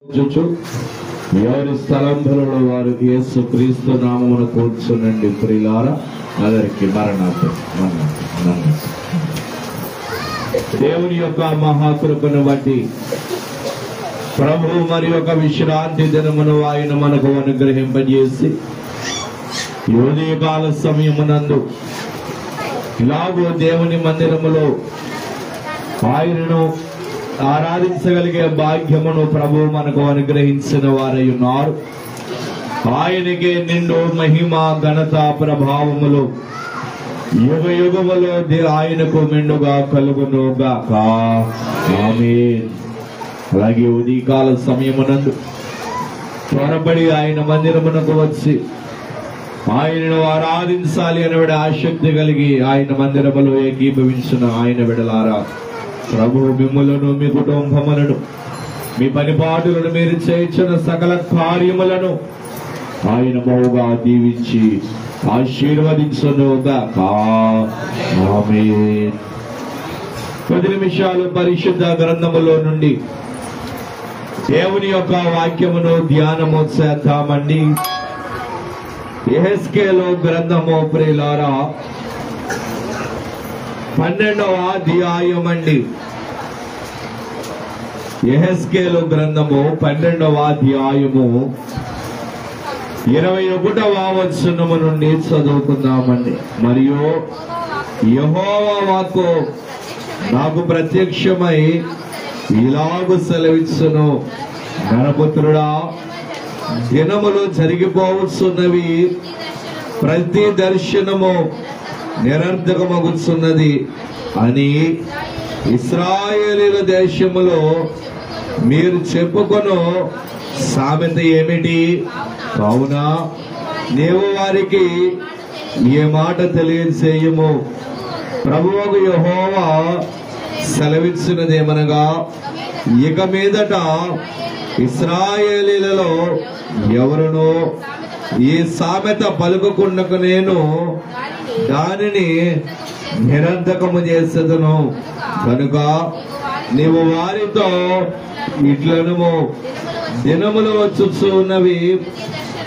ఎవరి స్థలంలో వారు యేసు క్రీస్తు నామమున కూర్చునండి ప్రియులారా. అందరికి మరణార్థం. దేవుని యొక్క మహాకృపను బట్టి ప్రభు మరి యొక్క విశ్రాంతి దినమును ఆయన మనకు అనుగ్రహింపజేసి ఉదయకాల సమయమునందు ఇలాగో దేవుని మందిరములో ఆయనను ఆరాధించగలిగే భాగ్యమును ప్రభు మనకు అనుగ్రహించిన వారై ఉన్నారు. ఆయనకే నిండు మహిమ ఘనత ప్రభావములు యుగ యుగములో ఆయనకు మెండుగా కలుగునుగాక. ఆమేన్. అలాగే ఉదయకాల సమయమునందు త్వరపడి ఆయన మందిరమునకు వచ్చి ఆయనను ఆరాధించాలి అనే ఆసక్తి కలిగి ఆయన మందిరములో ఏకీభవించిన ఆయన విడలారా, ప్రభు మిమ్ములను మీ కుటుంబములను మీ పనిపాటులను మీరు చేయించిన సకల కార్యములను ఆయన బహుగా దీవించి ఆశీర్వదించునుగాక. ఆమేన్. 10 నిమిషాలు పరిశుద్ధ గ్రంథములో నుండి దేవుని యొక్క వాక్యమును ధ్యానము చేద్దామండి. యెహెజ్కేలు గ్రంథము ప్రియులారా 12వ అధ్యాయం అండి. యెహెజ్కేలు గ్రంథము 12వ అధ్యాయము 21వ వచనము నుండి చదువుకుందామండి. మరియు యెహోవా వాక్కు నాకు ప్రత్యక్షమై ఇలాగు సెలవిచ్చును, నరపుత్రుడా, దినములు జరిగిపోవచ్చున్నవి, ప్రతి దర్శనము నిరర్ధకమగుచున్నది అని ఇశ్రాయేలీల దేశములో మీరు చెప్పుకొను సామెత ఏమిటి? కావున నీవు వారికి ఏ మాట తెలియజేయము. ప్రభువు యెహోవా సెలవిచ్చినదేమనగా, ఇక మీదట ఇశ్రాయేలీలలో ఎవరునో ఈ సామెత పలుకుకుండకు నేను దానిని నిరర్ధకము చేసేదను. కనుక నీవు వారితో ఇట్లనుము, దినములు వచ్చుచున్నవి,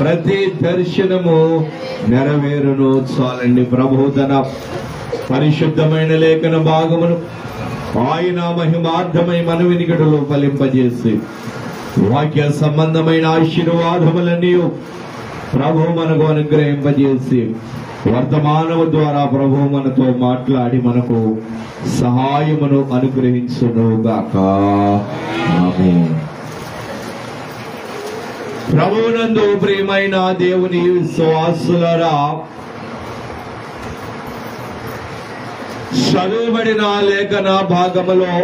ప్రతి దర్శనము నెరవేరును. చాలండి. ప్రభు తన పరిశుద్ధమైన లేఖన భాగమును ఆయన మహిమార్థమై మన వినికిడిలో ఫలింపజేసి వాక్య సంబంధమైన ఆశీర్వాదములన్నీ ప్రభు మనకు అనుగ్రహింపజేసి వర్తమానము ద్వారా ప్రభు మనతో మాట్లాడి మనకు సహాయమును అనుగ్రహించునుగాక. ఆమేన్. ప్రభువునందు ప్రియమైన దేవుని విశ్వాసులారా, చదువుబడిన లేఖన భాగములో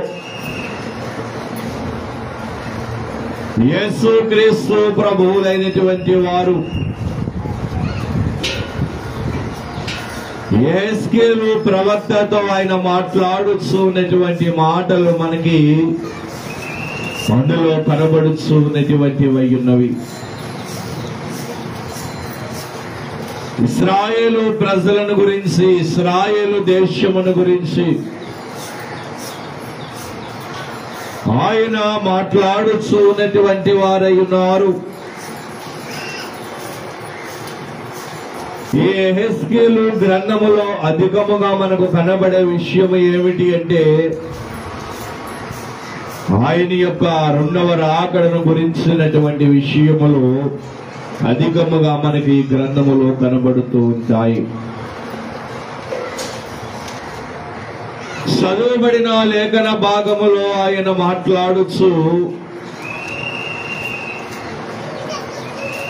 యేసు క్రీస్తు ప్రభువులైనటువంటి వారు యెహెజ్కేలు ప్రవక్తతో ఆయన మాట్లాడుచున్నటువంటి మాటలు మనకి అందులో కనబడుచున్నటువంటివి ఉన్నవి. ఇశ్రాయేలు ప్రజలను గురించి, ఇశ్రాయేలు దేశమును గురించి ఆయన మాట్లాడుచున్నటువంటి వారై ఉన్నారు. ఈ యెహెజ్కేలు గ్రంథములో అధికముగా మనకు కనబడే విషయం ఏమిటి అంటే, ఆయన యొక్క 2వ రాకడను గురించినటువంటి విషయములు అధికముగా మనకి ఈ గ్రంథములో కనబడుతూ ఉంటాయి. చదువుబడిన లేఖన భాగములో ఆయన మాట్లాడుచు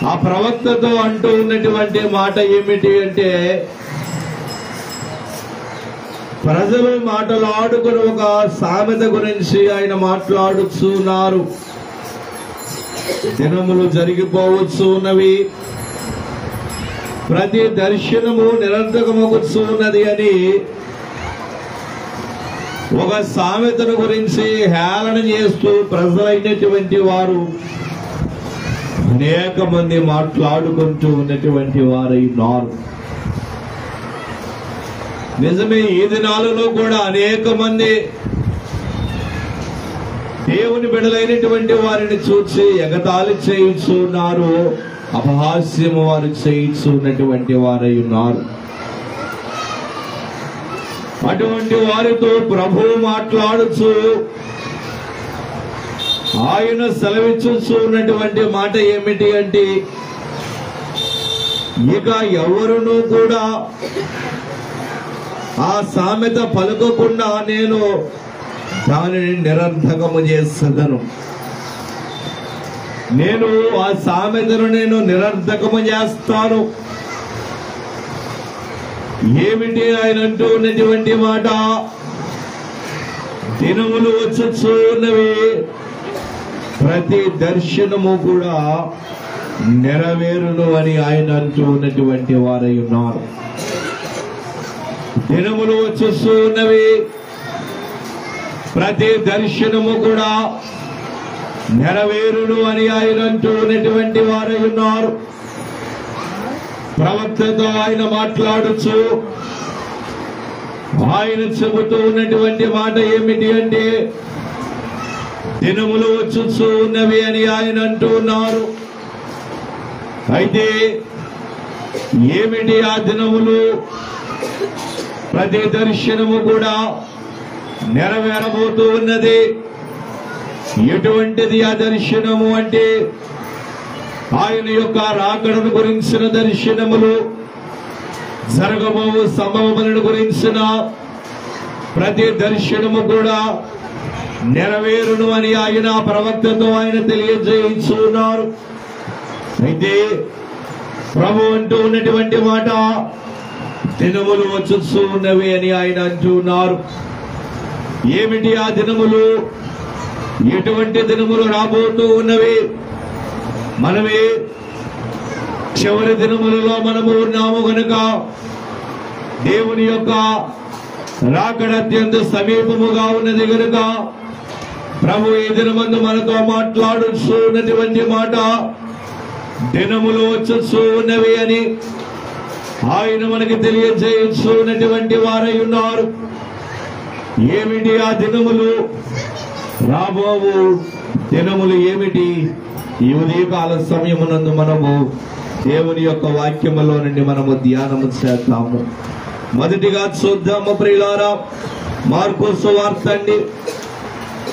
ఆ ప్రవక్తతో అంటూ ఉన్నటువంటి మాట ఏమిటి అంటే, ప్రజలు మాట్లాడుకుని ఒక సామెత గురించి ఆయన మాట్లాడుచున్నారు. దినములు జరిగిపోవచ్చున్నవి, ప్రతి దర్శనము నిరర్ధకమగుచున్నది అని ఒక సామెతను గురించి హేళన చేస్తూ ప్రజలైనటువంటి వారు అనేక మంది మాట్లాడుకుంటూ ఉన్నటువంటి వారై ఉన్నారు. నిజమే, ఈ దినాలలో కూడా అనేక మంది దేవుని బిడ్డలైనటువంటి వారిని చూసి ఎగతాళి చేయుచున్నారు, అపహాస్యము వారు చేయుచున్నటువంటి వారై ఉన్నారు. అటువంటి వారితో ప్రభు మాట్లాడుచు ఆయన సెలవిచ్చుచున్నటువంటి మాట ఏమిటి అంటే, ఇక ఎవరునూ కూడా ఆ సామెత పలుకకుండా నేను దానిని నిరర్ధకము చేసేదను. నేను ఆ సామెతను నిరర్ధకము చేస్తాను. ఏమిటి ఆయన అంటూ ఉన్నటువంటి మాట? దినములు వచ్చుచున్నవి, ప్రతి దర్శనము కూడా నెరవేరును అని ఆయన అంటూ ఉన్నటువంటి వారై ఉన్నారు. దినములు వచ్చుచున్నవి, ప్రతి దర్శనము కూడా నెరవేరును అని ఆయన అంటూ ఉన్నటువంటి వారై ఉన్నారు. ప్రవక్తతో ఆయన మాట్లాడుచు ఆయన చెబుతూ ఉన్నటువంటి మాట ఏమిటి అంటే, దినములు వచ్చుచూ ఉన్నవి అని ఆయన అంటూ ఉన్నారు. అయితే ఏమిటి ఆ దినములు? ప్రతి దర్శనము కూడా నెరవేరబోతూ ఉన్నది. ఎటువంటిది ఆ దర్శనము అంటే, ఆయన యొక్క రాకడను గురించిన దర్శనములు, జరగబోవు సంభవములను గురించిన ప్రతి దర్శనము కూడా నెరవేరును అని ఆయన ప్రవక్తతో ఆయన తెలియజేస్తున్నారు. అయితే ప్రభు అంటూ ఉన్నటువంటి మాట, దినములు వచ్చుచూ ఉన్నవి అని ఆయన అంటున్నారు. ఏమిటి ఆ దినములు? ఎటువంటి దినములు రాబోతూ ఉన్నవి? మనమే చివరి దినములలో మనము ఉన్నాము గనుక దేవుని యొక్క రాకడ అత్యంత సమీపముగా ఉన్నది గనుక ప్రభు ఈ దినమందు మనతో మాట్లాడుతున్నటువంటి మాట, దినములు వచ్చుచూ ఉన్నవి అని ఆయన మనకి తెలియజేస్తున్నటువంటి వారై ఉన్నారు. ఏమిటి ఆ దినములు? రాబోవు దినములు ఏమిటి? ఈ ఉదయకాల సమయమునందు మనము దేవుని యొక్క వాక్యములో నుండి మనము ధ్యానము చేద్దాము. మొదటిగా చూద్దాము ప్రియులారా, మార్కు సువార్త అండి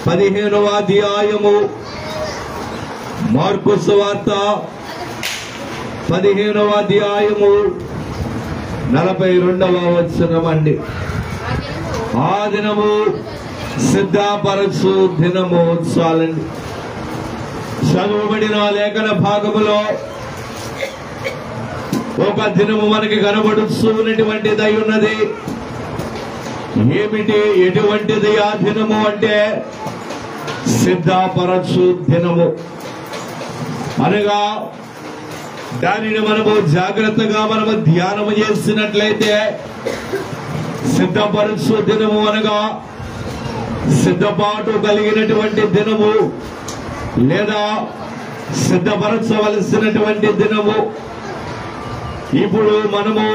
15వ అధ్యాయము. మార్కు సువార్త 15వ అధ్యాయము 42వ వచనం అండి. ఆ దినము సిద్ధపరచు దినము చాలండి. చదువుబడిన లేఖన భాగములో ఒక దినము మనకి కనబడుతున్నటువంటిదై ఉన్నది. ఏమిటి? ఎటువంటిది ఆ దినము అంటే, సిద్ధపరచు దినము అనగా దానిని మనము జాగ్రత్తగా మనము ధ్యానము చేసినట్లయితే, సిద్ధపరచు దినము అనగా సిద్ధపాటు కలిగినటువంటి దినము, లేదా సిద్ధపరచవలసినటువంటి దినము. ఇప్పుడు మనము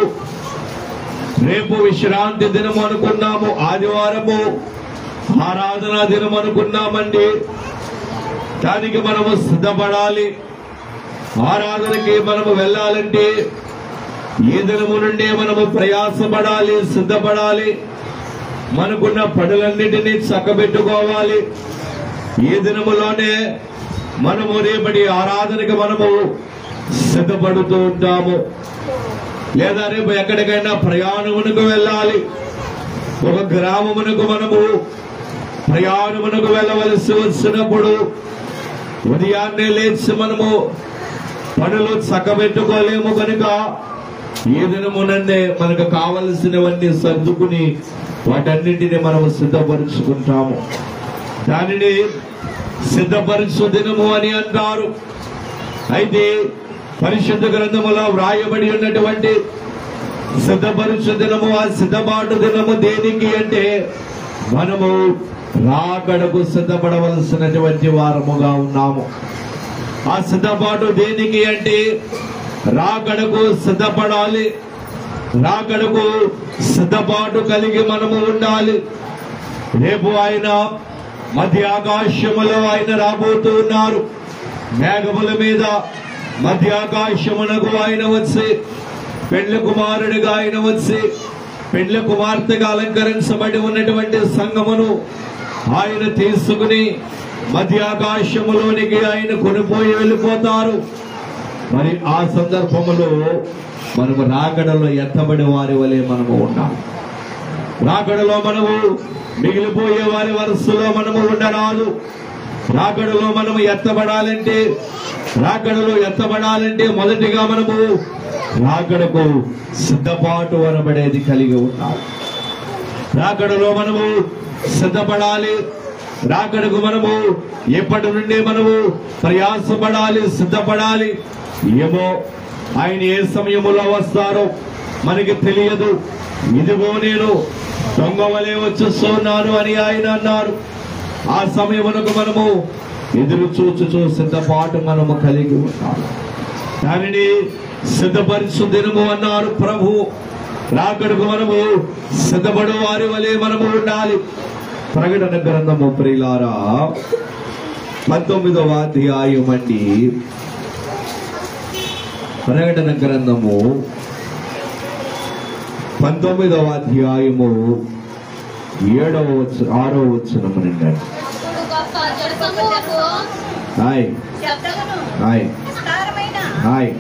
రేపు విశ్రాంతి దినము అనుకున్నాము, ఆదివారము ఆరాధనా దినం అనుకున్నామండి. దానికి మనము సిద్ధపడాలి. ఆరాధనకి మనము వెళ్ళాలంటే ఈ దినము నుండి మనము ప్రయాసపడాలి, సిద్ధపడాలి. మనకున్న పనులన్నిటినీ చక్కబెట్టుకోవాలి. ఈ దినములోనే మనము రేపటి ఆరాధనకి మనము సిద్ధపడుతూ ఉంటాము. లేదా రేపు ఎక్కడికైనా ప్రయాణమునకు వెళ్ళాలి, ఒక గ్రామమునకు మనము ప్రయాణమునకు వెళ్ళవలసి వచ్చినప్పుడు ఉదయాన్నే లేచి మనము పనులు చక్కబెట్టుకోలేము కనుక ఈ దినమునందే మనకు కావలసినవన్నీ సర్దుకుని వాటన్నింటినీ మనము సిద్ధపరుచుకుంటాము. దానిని సిద్ధపరచు దినము అని అంటారు. అయితే పరిశుద్ధ గ్రంథములో వ్రాయబడి ఉన్నటువంటి సిద్ధపరచు దినము, ఆ సిద్ధపాటు దినము దేనికి అంటే, మనము రాకడకు సిద్ధపడవలసినటువంటి వారముగా ఉన్నాము. ఆ సిద్ధపాటు దేనికి అంటే, రాకడకు సిద్ధపడాలి. రాకడకు సిద్ధపాటు కలిగి మనము ఉండాలి. రేపు ఆయన మధ్య ఆకాశములో ఆయన రాబోతూ ఉన్నారు. మేఘముల మీద మధ్య ఆకాశమునకు ఆయన వచ్చి పెండ్లి కుమారుడిగా ఆయన వచ్చి పెండ్లి కుమార్తెగా అలంకరించబడి ఉన్నటువంటి సంఘమును ఆయన తీసుకుని మధ్య ఆకాశములోనికి ఆయన కొనిపోయి వెళ్ళిపోతారు. మరి ఆ సందర్భములో మనము రాకడలో ఎత్తబడి వారి వలె మనము ఉండాలి. రాకడలో మనము మిగిలిపోయే వారి వరుసలో మనము ఉండరాదు. రాకడలో మనము ఎత్తబడాలంటే మొదటిగా మనము రాకడకు సిద్ధపాటు అనబడేది కలిగి ఉండాలి. రాకడలో మనము సిద్ధపడాలి. రాకడకు మనము ఎప్పటి నుండి మనము ప్రయాసపడాలి, సిద్ధపడాలి. ఏమో ఆయన ఏ సమయంలో వస్తారో మనకి తెలియదు. ఇదిగో నేను దొంగ వలె వచ్చేస్తున్నాను అని ఆయన అన్నారు. ఆ సమయమునకు మనము ఎదురు చూచుచూ సిద్ధపాటు మనము కలిగి ఉండాలి. దానిని సిద్ధపరచు దినము అన్నారు ప్రభు. రాకడకు మనము సిద్ధపడు వారి వలె మనము ఉండాలి. ప్రకటన గ్రంథము ప్రియులారా 19వ అధ్యాయం అండి. ప్రకటన గ్రంథము 19వ అధ్యాయము 6వ వచనము నుండి. హాయ్ హాయ్ హాయ్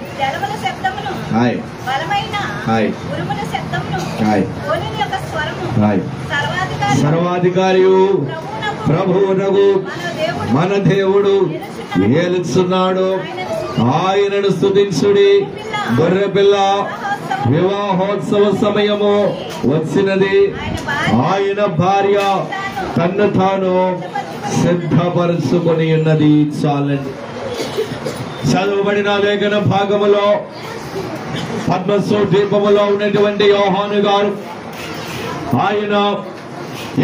హాయ్ హాయ్ హాయ్ హాయ్. సర్వాధికారియు ప్రభువునగు మన దేవుడు ఏలుచున్నాడు. ఆయనను స్తుతించుడి. గొర్రెపిల్ల వివాహోత్సవ సమయము వచ్చినది. ఆయన భార్య తన్ను తాను సిద్ధపరుచుకొని ఉన్నది. చాలండి. చదువుబడిన లేఖన భాగములో పద్మసు ద్వీపములో ఉన్నటువంటి యోహాను గారు ఆయన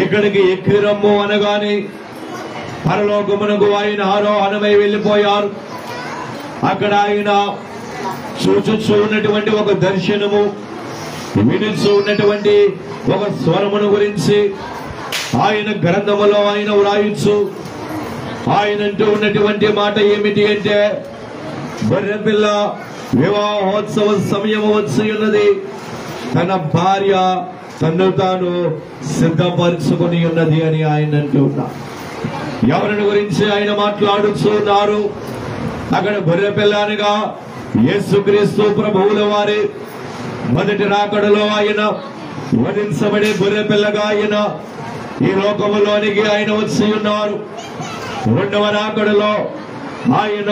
ఇక్కడికి ఎక్కిరమ్ము అనగానే పరలోకమునకు ఆయన ఆరోహణమై వెళ్ళిపోయారు. అక్కడ ఆయన చూచుచూ ఉన్నటువంటి ఒక దర్శనము, వినుచూ ఉన్నటువంటి ఒక స్వరమును గురించి ఆయన గ్రంథములో ఆయన వ్రాయచ్చు. ఆయన అంటూ ఉన్నటువంటి మాట ఏమిటి అంటే, గొర్రెపిల్ల వివాహోత్సవ సమయము వచ్చి ఉన్నది. తన భార్య తన్ను తాను సిద్ధపరుచుకొని ఉన్నది అని ఆయన అంటూ ఉన్నారు. ఎవరిని గురించి ఆయన మాట్లాడుతున్నారు? అక్కడ గొర్రెపిల్ల అనగా యేసుక్రీస్తు ప్రభువుల వారి మొదటి రాకడలో ఆయన వధించబడే గొర్రెపిల్లగా ఆయన ఈ లోకములోనికి ఆయన వచ్చి ఉన్నారు. రెండవ రాకడలో ఆయన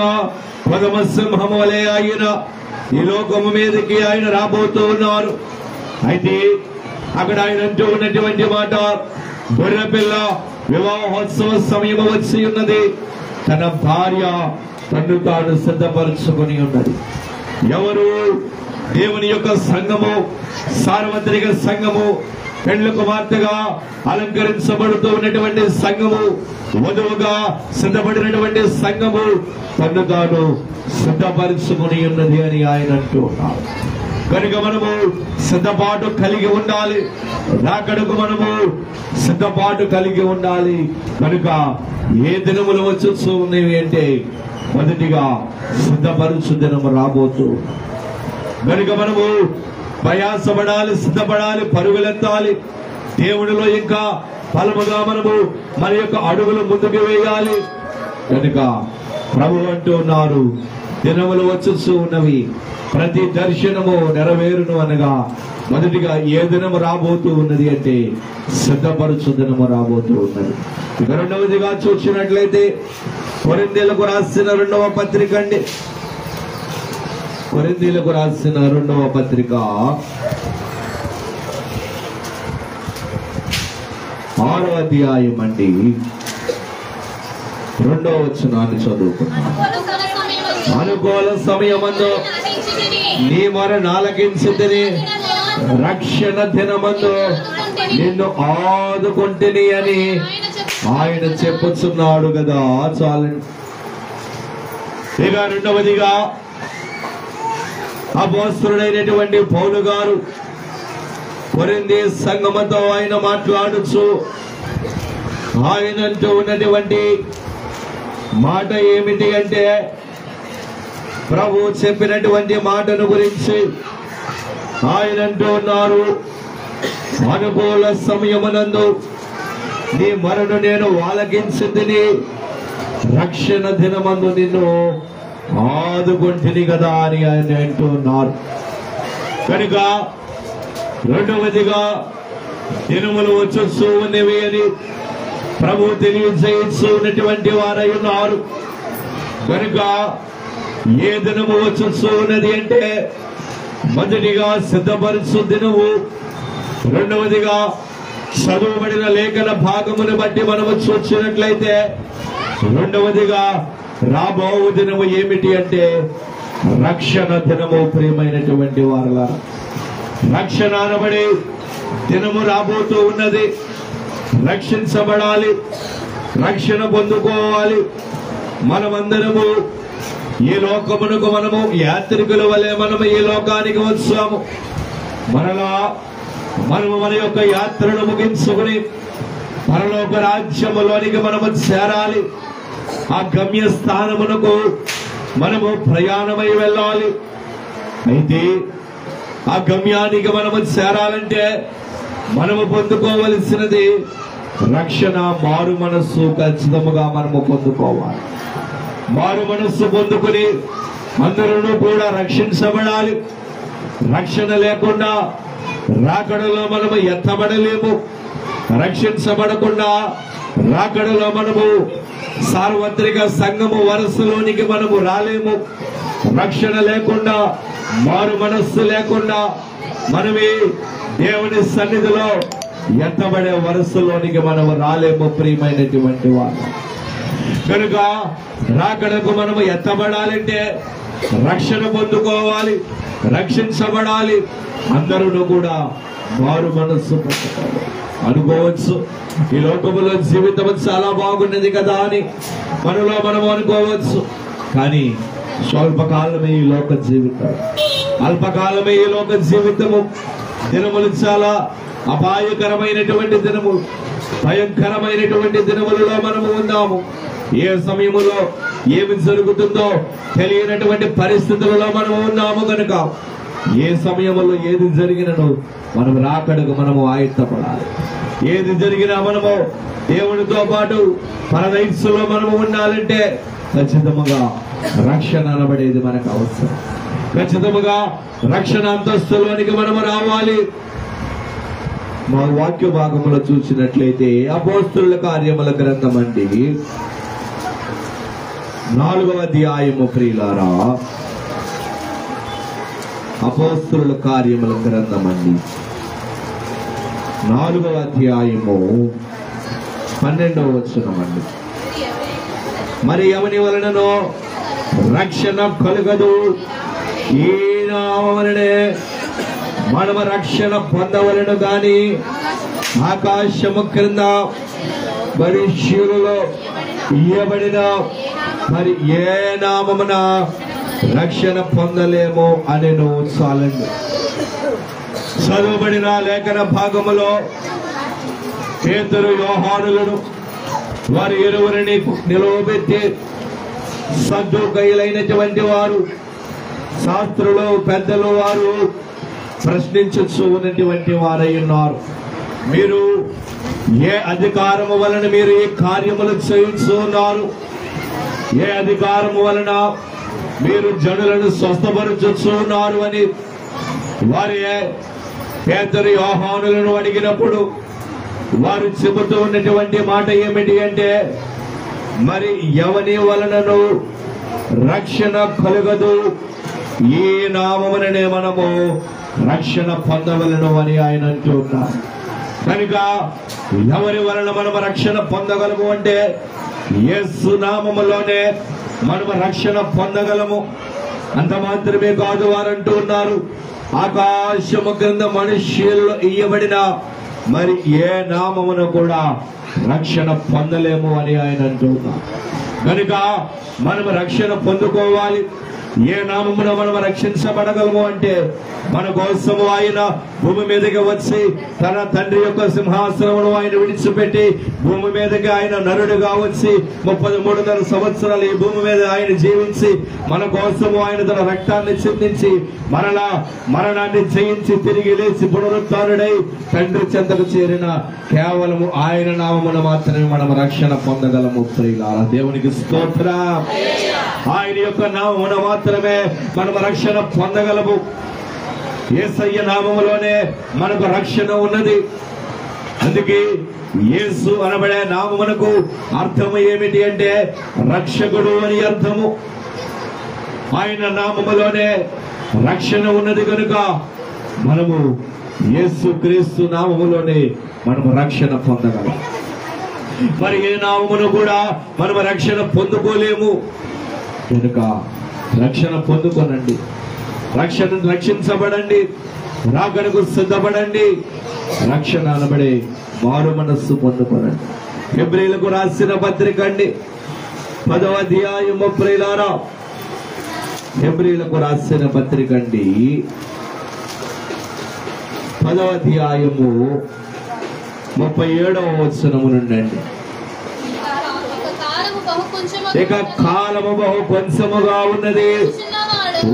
పదమ సింహము వలె ఆయన ఈ లోకము మీదకి ఆయన రాబోతూ ఉన్నారు. అయితే అక్కడ ఆయన అంటూ ఉన్నటువంటి మాట, గొర్రెపిల్ల వివాహోత్సవ సమయము వచ్చి ఉన్నది. తన భార్య తన్ను తాను సిద్ధపరుచుకొని ఉన్నది. ఎవరు? దేవుని యొక్క సంఘము, సార్వత్రిక సంఘము, పెండ్లి కుమార్తెగా అలంకరించబడుతూ ఉన్నటువంటి సంఘము, వధువుగా సిద్ధపడినటువంటి సంఘము తన్ను తాను సిద్ధపరుచుకొని ఉన్నది అని ఆయన అంటూ ఉన్నారు. కనుక మనము సిద్ధపాటు కలిగి ఉండాలి. రాకడకు మనము సిద్ధపాటు కలిగి ఉండాలి. కనుక ఏ దినములు వచ్చి ఉన్నవి అంటే, మొదటిగా సిద్ధపరుచు దినము రాబోతూ. కనుక మనము ప్రయాసపడాలి, సిద్ధపడాలి, పరుగులెత్తాలి. దేవుడిలో ఇంకా బలముగా మనము మన యొక్క అడుగులు ముందుకు వేయాలి. కనుక ప్రభు అంటూ ఉన్నారు, దినములు వచ్చుచూ ఉన్నవి, ప్రతి దర్శనము నెరవేరును అనగా మొదటిగా ఏ దినము రాబోతూ ఉన్నది అంటే సిద్ధపరచు దినము రాబోతూ ఉన్నది. ఇక రెండవదిగా చూసినట్లయితే కొరింథీయులకు రాసిన 2వ పత్రిక అండి. కొరింథీయులకు రాసిన 2వ పత్రిక 6వ అధ్యాయం అండి. 2వ వచనాన్ని చదువుకున్నాం. అనుకూల సమయమందు నీ మొరను ఆలకించితిని, రక్షణ దినమందు నిన్ను ఆదుకొంటిని అని ఆయన చెప్పుచున్నాడు కదా. చాలండి. ఇక రెండవదిగా అపోస్తలుడైనటువంటి పౌలు గారు కొరింథీ సంఘముతో ఆయన మాట్లాడుచు ఆయన అంటూ ఉన్నటువంటి మాట ఏమిటి అంటే, ప్రభు చెప్పినటువంటి మాటను గురించి ఆయన అంటూ ఉన్నారు, అనుకూల సమయమునందు నీ మరణు నేను ఆలకించింది, రక్షణ దినమందు నిన్ను ఆదుకుంటుంది కదా అని ఆయన అంటూ ఉన్నారు. కనుక రెండవదిగా దినములు వచ్చొస్తూ ఉన్నవి అని ప్రభు తెలియజేస్తూ ఉన్నటువంటి వారై ఉన్నారు. కనుక ఏ దినము వచ్చొస్తూ ఉన్నది అంటే, మొదటిగా సిద్ధపరచు దినము, రెండవదిగా చదువుబడిన లేఖన భాగమును బట్టి మనము చూసినట్లయితే రెండవదిగా రాబో దినము ఏమిటి అంటే రక్షణ దినము. ప్రియమైనటువంటి వారలా, రక్షణ అనబడే దినము రాబోతూ ఉన్నది. రక్షించబడాలి, రక్షణ పొందుకోవాలి. మనమందరము ఈ లోకమునకు మనము యాత్రికుల వలె మనము ఈ లోకానికి వచ్చాము. మనము మన యొక్క యాత్రను ముగించుకుని పరలోక రాజ్యములోనికి మనము చేరాలి. ఆ గమ్య స్థానమునకు మనము ప్రయాణమై వెళ్ళాలి. అయితే ఆ గమ్యానికి మనము చేరాలంటే మనము పొందుకోవలసినది రక్షణ, మారు మనస్సు ఖచ్చితంగా మనము పొందుకోవాలి. మారు మనస్సు పొందుకుని అందరూ కూడా రక్షించబడాలి. రక్షణ లేకుండా రాకడలో మనము ఎత్తబడలేము. రక్షించబడకుండా రాకడలో మనము సార్వత్రిక సంఘము వరసలోనికి మనము రాలేము. రక్షణ లేకుండా, మారు మనస్సు లేకుండా మనమే దేవుని సన్నిధిలో ఎత్తబడే వరసలోనికి మనము రాలేము. ప్రియమైనటువంటి వారు, కనుక రాకడకు మనము ఎత్తబడాలంటే రక్షణ పొందుకోవాలి, రక్షించబడాలి. అందరూ కూడా మారు మనస్సు అనుకోవచ్చు. ఈ లోకములో జీవితం చాలా బాగున్నది కదా అని మనలో మనము అనుకోవచ్చు. కానీ స్వల్పకాలమే ఈ లోక జీవితం, అల్పకాలమే ఈ లోక జీవితము. దినములు చాలా అపాయకరమైనటువంటి దినములు, భయంకరమైనటువంటి దినములలో మనము ఉన్నాము. ఏ సమయములో ఏమి జరుగుతుందో తెలియనటువంటి పరిస్థితులలో మనము ఉన్నాము. కనుక ఏ సమయంలో ఏది జరిగినను మనం రాకడకు మనము ఆయత్తపడాలి. ఏది జరిగినా మనము దేవునితో పాటు పరదైస్సులో మనము ఉండాలంటే ఖచ్చితంగా రక్షణ అనబడేది మనకు అవసరం. ఖచ్చితంగా రక్షణ అంతస్తులోనికి మనము రావాలి. మా వాక్య భాగంలో చూసినట్లయితే అపోస్తలుల కార్యముల గ్రంథం అండి 4వ అధ్యాయము. ప్రియులారా, అపోస్తలుల కార్యముల గ్రంథం అండి 4వ అధ్యాయము 12వ వచనం అండి. మరి ఎవని వలననో రక్షణ కలుగదు, ఈ నామముననే మనము రక్షణ పొందవలను గాని ఆకాశము క్రింద మనుష్యులలో ఇయ్యబడిన మరి ఏ నామమున రక్షణ పొందలేము అనెను. చాలండి. చదువుబడిన లేఖన భాగములో పేతురు, యోహానులను వారి ఇరువురిని నిలవబెట్టి సద్దుకైలైనటువంటి వారు, శాస్త్రులు, పెద్దలు వారు ప్రశ్నించు ఉన్నటువంటి వారై ఉన్నారు. మీరు ఏ అధికారము వలన మీరు ఈ కార్యములు చేయుచున్నారు? ఏ అధికారము వలన మీరు జనులను స్వస్థపరచుచున్నారు అని వారి పేతురు, యోహానులను అడిగినప్పుడు వారు చెబుతూ ఉన్నటువంటి మాట ఏమిటి అంటే, మరి ఎవని వలనను రక్షణ కలుగదు, ఈ నామముననే మనము రక్షణ పొందవలను అని ఆయన అంటూ ఉన్నారు. కనుక ఎవరి వలన మనము రక్షణ పొందగలము అంటే యేసు నామములోనే మనము రక్షణ పొందగలము. అంత మాత్రమే కాదు, వారు అంటూ ఉన్నారు, ఆకాశము క్రింద మనుష్యుల్లో ఇయ్యబడిన మరి ఏ నామమును కూడా రక్షణ పొందలేము అని ఆయన అంటూ ఉన్నారు. కనుక మనము రక్షణ పొందుకోవాలి. ఏ నామమున మనం రక్షించబడగలము అంటే మన కోసము ఆయన భూమి మీదకి వచ్చి తన తండ్రి యొక్క సింహాసనమును ఆయన విడిచిపెట్టి భూమి మీదకి ఆయన నరుడుగా వచ్చి 33 సంవత్సరాలు ఈ భూమి మీద ఆయన జీవించి మన కోసము ఆయన తన రక్తాన్ని చిందించి మరలా మరణాన్ని జయించి తిరిగి లేచి పునరుత్థానుడై తండ్రి చెంతకు చేరిన కేవలము ఆయన నామమున మాత్రమే మనం రక్షణ పొందగలము. ప్రియులారా, దేవునికి స్తోత్రం. ఆయన యొక్క నామమున మాత్రమే మనం రక్షణ పొందగలము. యేసయ్య నామములోనే మనకు రక్షణ ఉన్నది. అందుకే యేసు అనబడే నామమునకు అర్థము ఏమిటి అంటే రక్షకుడు అని అర్థము. ఆయన నామములోనే రక్షణ ఉన్నది కనుక మనము యేసు క్రీస్తు నామములోనే మనము రక్షణ పొందగలం. మరి ఏ నామమును కూడా మనము రక్షణ పొందుకోలేము కనుక రక్షణ పొందుకోనండి, రక్షించబడండి, రాకడకు సిద్ధపడండి, రక్షణ అనబడే మారు మనస్సు పొందుకోనండి. హెబ్రీయులకు రాసిన పత్రిక అండి 10వ అధ్యాయము. ప్రియులారా, హెబ్రీయులకు రాసిన పత్రిక అండి 10వ అధ్యాయము 37వ వచనము నుండి అండి. ఇక కాలము బహు కొంచెముగా ఉన్నది,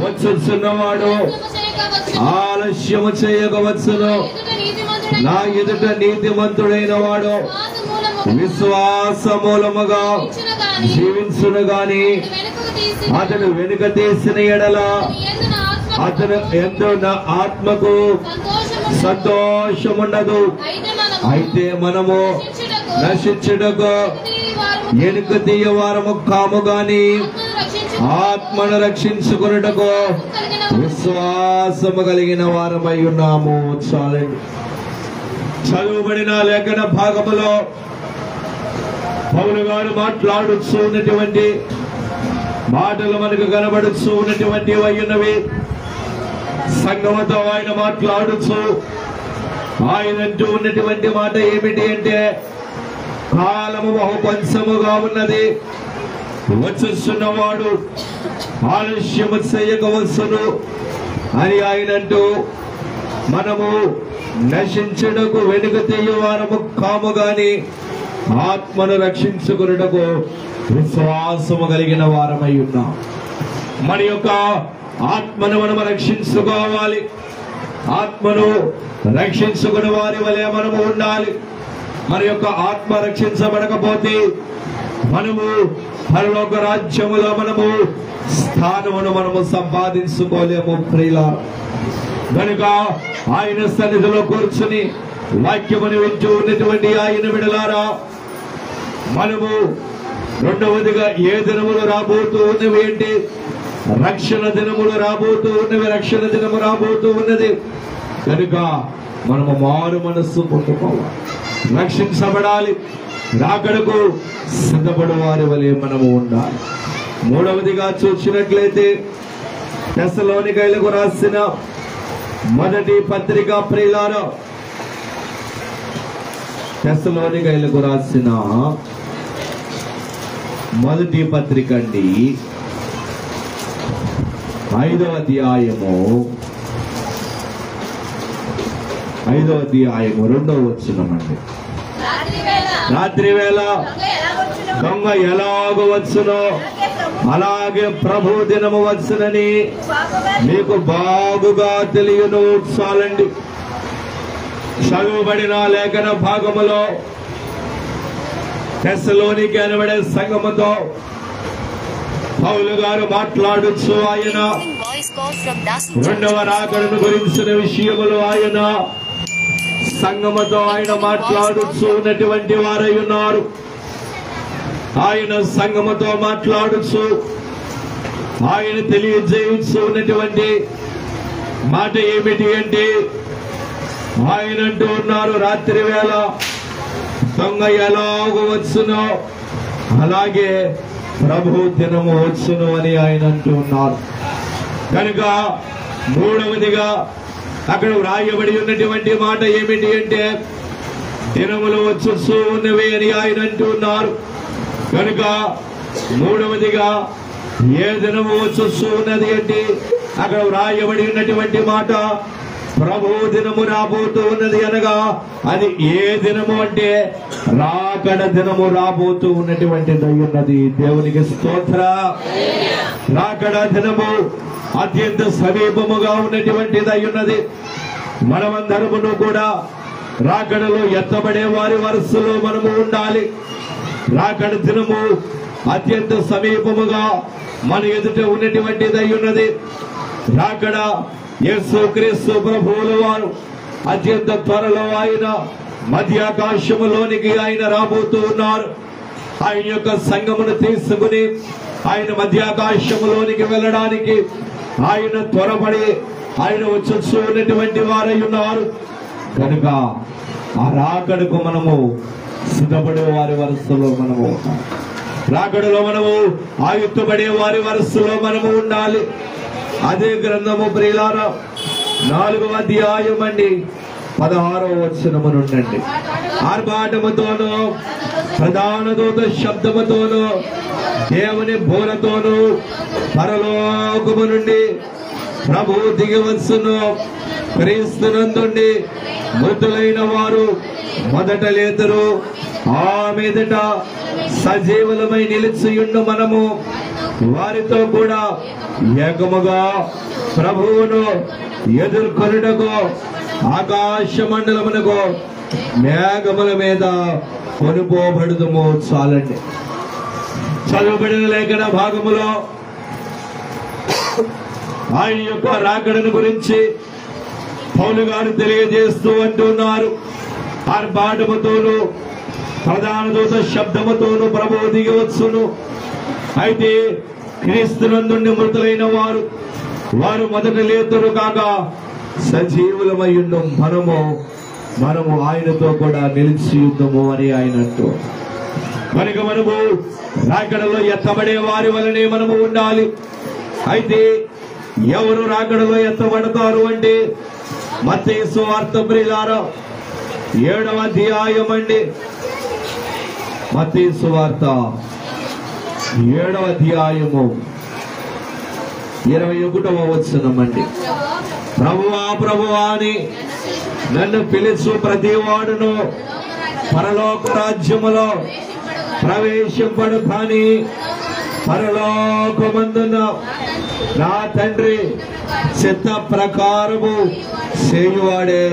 వచ్చుచున్నవాడు ఆలస్యము చేయకవచ్చును. నా ఎదుట నీతిమంతుడైన వాడు విశ్వాస మూలముగా జీవించును గాని అతడు వెనుక తీసిన ఎడల అతను ఎంతో నా ఆత్మకు సంతోషముండదు. అయితే మనము నశించుటకు వెనుక తీయవారము కాము గాని ఆత్మను రక్షించుకున్నటకు విశ్వాసము కలిగిన వారమై ఉన్నాము. చాలండి. చదువుబడిన లేఖన భాగములో పౌలు గారు మాట్లాడుతూ ఉన్నటువంటి మాటలు మనకు కనబడుతూ ఉన్నటువంటి ఉన్నవి. సంఘముతో ఆయన మాట్లాడుతూ ఆయన అంటూ ఉన్నటువంటి మాట ఏమిటి అంటే కాలము బహు కొంచెముగా ఉన్నది, వచ్చుచున్నవాడు ఆలస్యము చేయకవచ్చును అని ఆయన అంటూ మనము నశించుటకు వెనుక తీయవారము కాము గాని ఆత్మను రక్షించుకున్నటకు విశ్వాసము కలిగిన వారమై ఉన్నాం. మన యొక్క ఆత్మను మనము రక్షించుకోవాలి. ఆత్మను రక్షించుకున్న వారి వలె మనము ఉండాలి. మన యొక్క ఆత్మ రక్షించబడకపోతే మనము పరలోక రాజ్యములో మనము స్థానమును మనము సంపాదించుకోలేము. ప్రియులారా, కనుక ఆయన సన్నిధిలో కూర్చుని వాక్యమును వింటూ ఉన్నటువంటి ఆయన బిడ్డలారా, మనము రెండవదిగా ఏ దినములు రాబోతూ ఉన్నవి ఏంటి? రక్షణ దినములు రాబోతూ ఉన్నవి. రక్షణ దినము రాబోతూ ఉన్నది కనుక మనము మారు మనస్సు పొందుకోవాలి, రక్షించబడాలి, రాకడకు సిద్ధపడు వారి వలె మనము ఉండాలి. మూడవదిగా చూసినట్లయితే తెస్సలోనికైలకు రాసిన మొదటి పత్రిక. ప్రియులారా, తెస్సలోనికైలకు రాసిన మొదటి పత్రిక అండి 5వ అధ్యాయము 2వ వచనమండి. రాత్రి వేళ దొంగ ఎలాగో వచ్చునో అలాగే ప్రభు దినము వచ్చునని మీకు బాగుగా తెలియను. చాలండి. చదువుబడిన లేఖన భాగములో తెస్సలోనికే అనబడే సంఘముతో పౌలు గారు మాట్లాడుచు ఆయన రెండవ రాకడను గురించిన విషయములు ఆయన సంఘముతో ఆయన మాట్లాడుచు ఉన్నటువంటి వారై ఉన్నారు. ఆయన సంఘముతో మాట్లాడుచు ఆయన తెలియజేయచ్చు ఉన్నటువంటి మాట ఏమిటి అంటే ఆయన అంటూ ఉన్నారు, రాత్రి వేళ దొంగ ఎలాగో వచ్చునో అలాగే ప్రభు దినము వచ్చును అని ఆయన అంటూ ఉన్నారు. కనుక మూడవదిగా అక్కడ వ్రాయబడి ఉన్నటువంటి మాట ఏమిటి అంటే దినములు వచ్చుతూ ఉన్నవి అని ఆయన అంటూ ఉన్నారు. కనుక మూడవదిగా ఏ దినము వచ్చొస్తూ ఉన్నది అంటే అక్కడ వ్రాయబడి ఉన్నటువంటి మాట ప్రభు దినము రాబోతూ ఉన్నది అనగా అది ఏ దినము అంటే రాకడ దినము రాబోతూ ఉన్నటువంటిది ఉన్నది. దేవునికి స్తోత్ర. రాకడ దినము అత్యంత సమీపముగా ఉన్నటువంటిది ఉన్నది. మనమందరమును కూడా రాకడలో ఎత్తబడే వారి వరుసలో మనము ఉండాలి. రాకడ దినము అత్యంత సమీపముగా మన ఎదుట ఉన్నటువంటిది ఉన్నది. రాకడ యేసుక్రీస్తు ప్రభువుల వారు అత్యంత త్వరలో ఆయన మధ్యాకాశములోనికి ఆయన రాబోతూ ఉన్నారు. ఆయన యొక్క సంఘమును తీసుకుని ఆయన మధ్యాకాశములోనికి వెళ్ళడానికి ఆయన త్వరపడి ఆయన వచ్చి ఉన్నటువంటి వారై ఉన్నారు. కనుక ఆ రాకడకు మనము సిద్ధపడే వారి వరుసలో మనము ఉండాలి. రాకడలో మనము ఆయుత్తపడే వారి వరుసలో మనము ఉండాలి. అదే గ్రంథము ప్రియులారా 4వ అధ్యాయం అండి 16వ వచనము నుండి ఆర్భాటముతోనూ ప్రధాన దూత శబ్దముతోనూ దేవుని బోరతోనూ పరలోకము నుండి ప్రభు దిగివచ్చును. క్రీస్తునందుండి మృతులైన వారు మొదట లేతురు. ఆ మీదట సజీవులమై నిలిచియుండు మనము వారితో కూడా ఏకముగా ప్రభువును ఎదుర్కొనుటకు ఆకాశ మండలమునకు మేఘముల మీద కొనుపోబడుదుము. చాలండి. చదువుబడిన లేఖన భాగములో ఆయన యొక్క రాకడను గురించి పౌలు గారు తెలియజేస్తూ అంటున్నారు. ఆర్భాటముతోనూ ప్రధాన దూత శబ్దముతోనూ ప్రభువు దిగవచ్చును. అయితే క్రీస్తునందుండి మృతులైన వారు మొదట లేతురు కాగా సజీవులమయ్యుండు మనము ఆయనతో కూడా నిలిచి యుద్ధము అని ఆయన అంటూ, కనుక మనము రాకడలో ఎత్తబడే వారి వలనే మనము ఉండాలి. అయితే ఎవరు రాకడలో ఎత్తబడతారు అంటే మత్తయి సువార్త ప్రియులారా 7వ అధ్యాయం అండి. మత్తయి సువార్త 7వ అధ్యాయము 21వ వచనం అండి. ప్రభువా అని నన్ను పిలుచు ప్రతి వాడును పరలోక రాజ్యములో ప్రవేశింపడు, కానీ పరలోకమందున నా తండ్రి చిత్త ప్రకారము చేయువాడే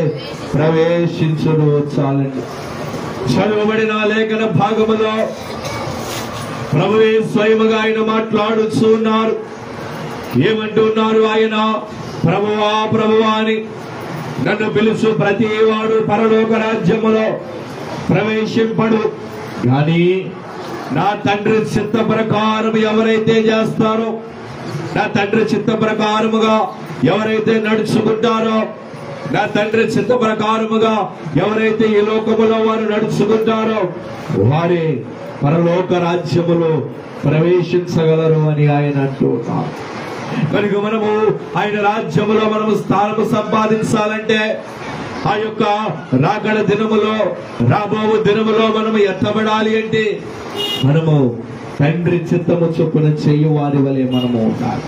ప్రవేశించును. చాలండి. చదువుబడిన లేఖన భాగములో ప్రభువే స్వయముగా ఆయన మాట్లాడుతున్నారు. ఏమంటున్నారు ఆయన? ప్రభువా అని నన్ను పిలుచు ప్రతి వాడు పరలోక రాజ్యములో ప్రవేశింపడు, కానీ నా తండ్రి చిత్త ప్రకారం ఎవరైతే చేస్తారో, నా తండ్రి చిత్త ప్రకారముగా ఎవరైతే నడుచుకుంటారో, నా తండ్రి చిత్త ప్రకారముగా ఎవరైతే ఈ లోకములో వారు నడుచుకుంటారో వారే పరలోక రాజ్యములో ప్రవేశించగలరు అని ఆయన అంటున్నారు. కనుక మనము ఆయన రాజ్యములో మనము స్థానము సంపాదించాలంటే ఆ యొక్క రాకడ దినములో రాబో దినములో మనము ఎత్తబడాలి అంటే మనము తండ్రి చిత్తము చొప్పున చెయ్యి వారి వలె మనము ఉండాలి.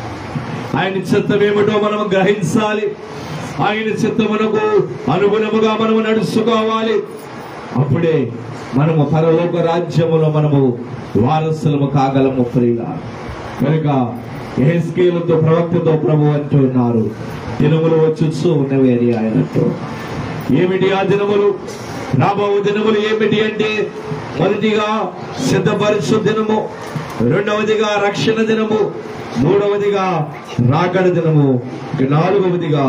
ఆయన చిత్తం ఏమిటో మనము గ్రహించాలి. ఆయన చిత్తమునకు అనుగుణముగా మనము నడుచుకోవాలి. అప్పుడే మనము పరలోక రాజ్యములో మనము వారసులము కాగలము. ప్రియులారా, కనుక యెహెజ్కేలుతో ప్రవక్తతో ప్రభు అంటున్నారు, దినములు వచ్చుచూ ఉన్నవి అని ఆయన అంటూ. ఏమిటి ఆ దినములు? రాబో దినములు ఏమిటి అంటే మొదటిగా సిద్ధపరచు దినము, రెండవదిగా రక్షణ దినము, మూడవదిగా రాకడ దినము, నాలుగవదిగా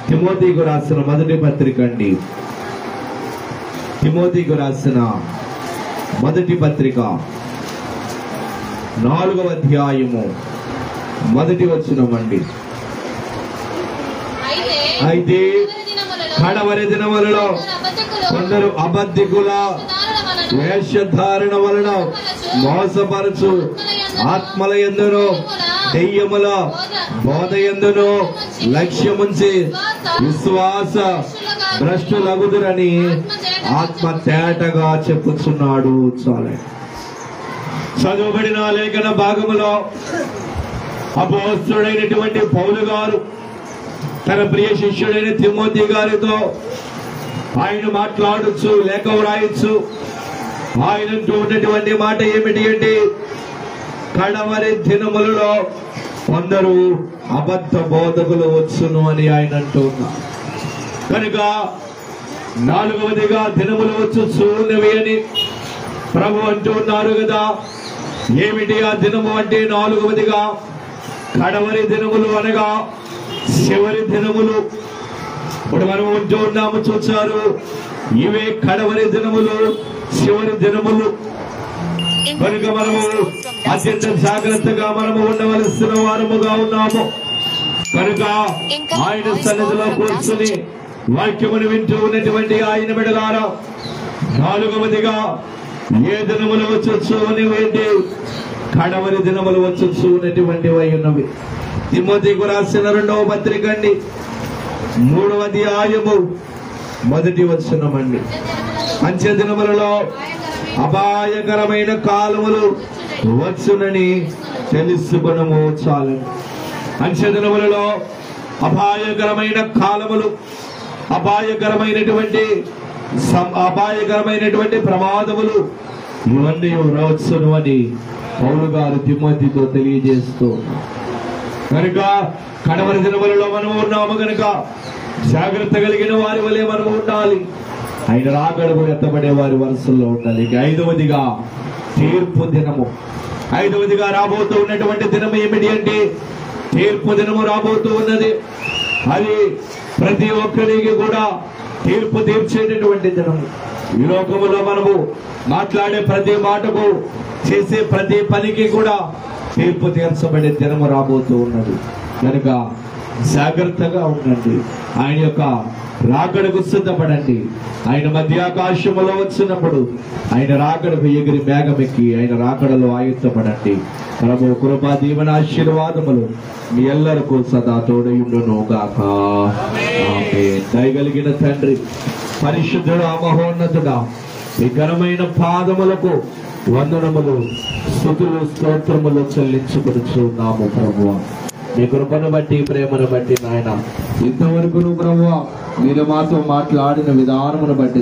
తిమోతికి రాసిన మొదటి పత్రిక అండి. తిమోతికి రాసిన మొదటి పత్రిక 4వ అధ్యాయము 1వ వచనం అండి. అయితే కడవరి దినములలో కొందరు అబద్ధికుల వేషధారణ వలన మోసపరచు ఆత్మల యందును దెయ్యముల బోధ యందును లక్ష్యముంచి విశ్వాస భ్రష్టులగుదురని ఆత్మ తేటగా చెప్పుచున్నాడు. చాలే. చదువుబడిన లేఖన భాగములో అపోస్తలుడైనటువంటి పౌలు గారు తన ప్రియ శిష్యుడైన తిమోతి గారితో ఆయన మాట్లాడచ్చు, లేఖ వ్రాయచ్చు. ఆయన అంటూ ఉన్నటువంటి మాట ఏమిటి అంటే, కడవరి దినములలో కొందరు అబద్ధ బోధకులు వచ్చును అని ఆయన అంటూ ఉన్నారు. కనుక 4వదిగా దినములు వచ్చున్నవి అని ప్రభు అంటూ ఉన్నారు కదా. ఏమిటి ఆ దినము అంటే 4వదిగా కడవరి దినములు అనగా చివరి దినములు. ఇప్పుడు మనం ఉంటూ ఉన్నాము, చూచారు, ఇవే కడవరి దినములు, చివరి దినములు. కనుక మనము అత్యంత జాగ్రత్తగా మనము ఉండవలసిన వారముగా ఉన్నాము. కనుక ఆయన సన్నిధిలో కూర్చుని వాక్యమును వింటూ ఉన్నటువంటి ఆయన బిడ్డలారా, 4వదిగా ఏ దినములు వచ్చొచ్చు అని ఏంటి, కడవరి దినములు వచ్చొచ్చు అనేటువంటివి ఉన్నవి. తిమోతికి రాసిన 2వ పత్రిక అండి, 3వ అధ్యాయము 1వ వచనమండి. అంత్య దినములలో అపాయకరమైన కాలములు వచ్చునని తెలుసుకొనము చాలు. అంత్య దినములలో అపాయకరమైన కాలములు, అపాయకరమైనటువంటి ప్రమాదములు ఇవన్నీ రావచ్చును అని పౌలు గారు తిమోతితో తెలియజేస్తూ. కనుక కడవరి దినములలో మనము ఉన్నాము కనుక జాగ్రత్త కలిగిన వారి వలె మనము ఉండాలి. ఆయన రాకడకు ఎత్తబడే వారి వరుసల్లో ఉండాలి. 5వదిగా తీర్పు దినము. 5వదిగా రాబోతూ ఉన్నటువంటి దినం ఏమిటి అంటే, తీర్పు దినము రాబోతూ ఉన్నది. అది ప్రతి ఒక్కరికి కూడా తీర్పు తీర్చేటటువంటి దినము. ఈ లోకములో మనము మాట్లాడే ప్రతి మాటకు, చేసే ప్రతి పనికి కూడా తీర్పు తీర్చబడే దినము రాబోతూ ఉన్నది. కనుక జాగ్రత్తగా ఉండండి. ఆయన యొక్క రాకడకు సిద్ధపడండి. ఆయన మధ్యాకాశములో వచ్చినప్పుడు ఆయన రాకడకు ఎగిరి మేఘమెక్కి ఆయన రాకడలో ఆయుత్తపడండి. ప్రభు కృపా దీవెన ఆశీర్వాదములు మీ ఎల్లరికూ సదా తోడయుండును గాక. ఆమేన్. దయగలిగిన తండ్రి, పరిశుద్ధుడా, మహోన్నతుడా, మీ ఘనమైన పాదములకు వందనములు, స్తుతులు, స్తోత్రములు చెల్లించుకొనుచున్నాము ప్రభువా. మీ కృపను బట్టి, ప్రేమను బట్టి నాయన, ఇంతవరకు ప్రభువా మీరు మాతో మాట్లాడిన విధానమును బట్టి